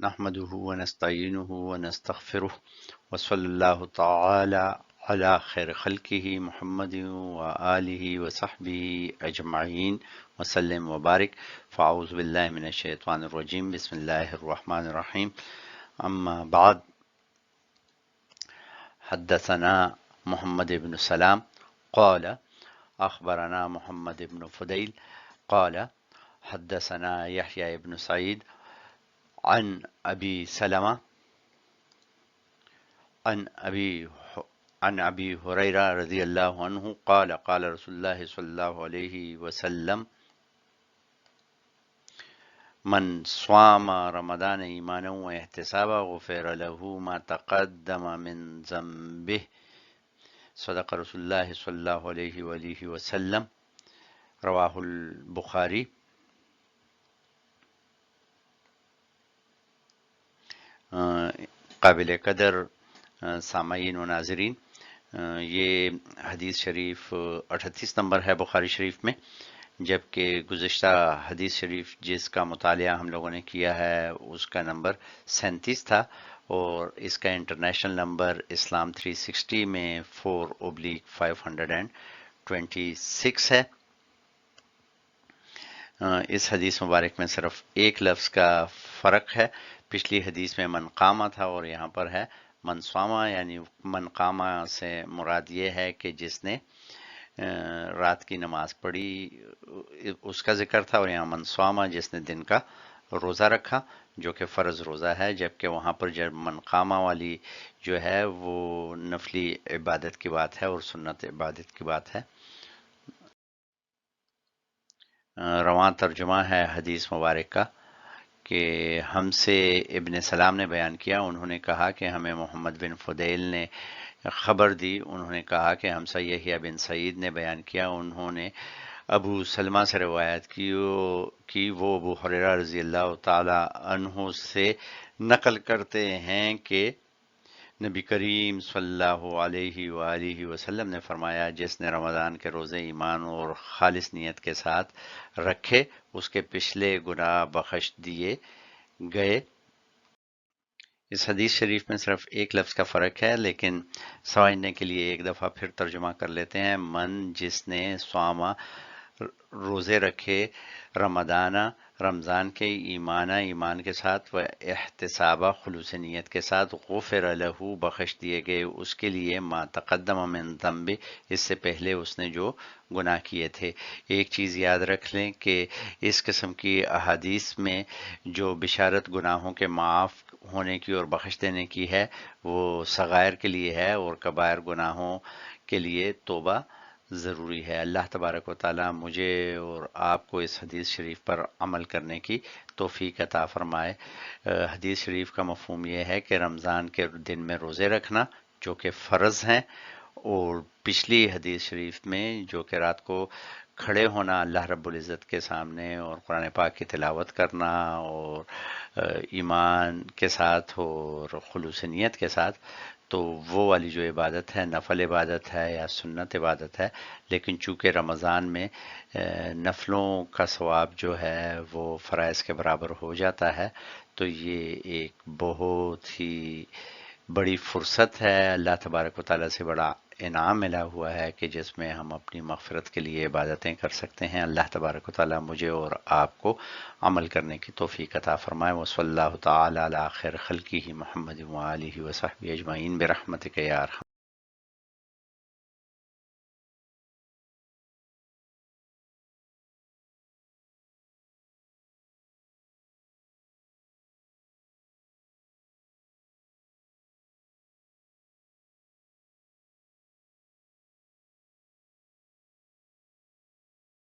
نحمده ونستعینه ونستغفره وصلی اللہ تعالی علی خیر خلقہ محمد وآلہ وصحبہ اجمعین وسلم وبارک فاعوذ باللہ من الشیطان الرجیم بسم اللہ الرحمن الرحیم اما بعد حدثنا محمد بن سلام قال اخبرنا محمد بن فضیل قال حدثنا یحیی بن سعید عن ابی سلمہ عن ابی ہریرہ رضی اللہ عنہ قال قال رسول اللہ صلی اللہ علیہ وسلم من صام رمضان ایمانا واحتسابا غفر له ما تقدم من ذنبه صدق رسول اللہ صلی اللہ علیہ وآلہ وسلم رواہ البخاری۔ قابل قدر سامعین و ناظرین، یہ حدیث شریف 38 نمبر ہے بخاری شریف میں، جبکہ گزشتہ حدیث شریف جس کا مطالعہ ہم لوگوں نے کیا ہے اس کا نمبر 37 تھا، اور اس کا انٹرنیشنل نمبر اسلام 360 میں 4/526 ہے۔ اس حدیث مبارک میں صرف ایک لفظ کا فرق ہے، پچھلی حدیث میں من قامہ تھا اور یہاں پر ہے من صامہ، یعنی من قامہ سے مراد یہ ہے کہ جس نے رات کی نماز پڑھی اس کا ذکر تھا، اور یہاں من صامہ جس نے دن کا روزہ رکھا جو کہ فرض روزہ ہے، جبکہ وہاں پر جب من قامہ والی جو ہے وہ نفلی عبادت کی بات ہے اور سنت عبادت کی بات ہے۔ رواں ترجمہ ہے حدیث مبارک کا کہ ہم سے ابن سلام نے بیان کیا، انہوں نے کہا کہ ہمیں محمد بن فضیل نے خبر دی، انہوں نے کہا کہ ہم سے یحییٰ بن سعید نے بیان کیا، انہوں نے ابو سلمہ سے روایت کی وہ ابو ہریرہ رضی اللہ تعالی عنہ سے نقل کرتے ہیں کہ نبی کریم صلی اللہ علیہ وآلہ وسلم نے فرمایا جس نے رمضان کے روزے ایمان اور خالص نیت کے ساتھ رکھے اس کے پچھلے گناہ بخش دیے گئے۔ اس حدیث شریف میں صرف ایک لفظ کا فرق ہے، لیکن سمجھنے کے لیے ایک دفعہ پھر ترجمہ کر لیتے ہیں۔ من جس نے صامہ روزے رکھے رمضان کے ایمان کے ساتھ و احتسابہ خلوص نیت کے ساتھ غفر لہ بخش دیے گئے اس کے لیے ما تقدم من ذنب اس سے پہلے اس نے جو گناہ کیے تھے۔ ایک چیز یاد رکھ لیں کہ اس قسم کی احادیث میں جو بشارت گناہوں کے معاف ہونے کی اور بخش دینے کی ہے وہ صغائر کے لیے ہے، اور کبائر گناہوں کے لیے توبہ ضروری ہے۔ اللہ تبارک و تعالی مجھے اور آپ کو اس حدیث شریف پر عمل کرنے کی توفیق عطا فرمائے۔ حدیث شریف کا مفہوم یہ ہے کہ رمضان کے دن میں روزے رکھنا جو کہ فرض ہیں، اور پچھلی حدیث شریف میں جو کہ رات کو کھڑے ہونا اللہ رب العزت کے سامنے اور قرآن پاک کی تلاوت کرنا اور ایمان کے ساتھ اور خلوص نیت کے ساتھ، تو وہ والی جو عبادت ہے نفل عبادت ہے یا سنت عبادت ہے، لیکن چونکہ رمضان میں نفلوں کا ثواب جو ہے وہ فرائض کے برابر ہو جاتا ہے، تو یہ ایک بہت ہی بڑی فرصت ہے، اللہ تبارک و تعالیٰ سے بڑا انعام ملا ہوا ہے کہ جس میں ہم اپنی مغفرت کے لیے عبادتیں کر سکتے ہیں۔ اللہ تبارک و تعالیٰ مجھے اور آپ کو عمل کرنے کی توفیق عطا فرمائے۔ وصلی اللہ تعالی علی خیر خلقہ محمد وآلہ وصحبہ اجمعین برحمتک یا ارحم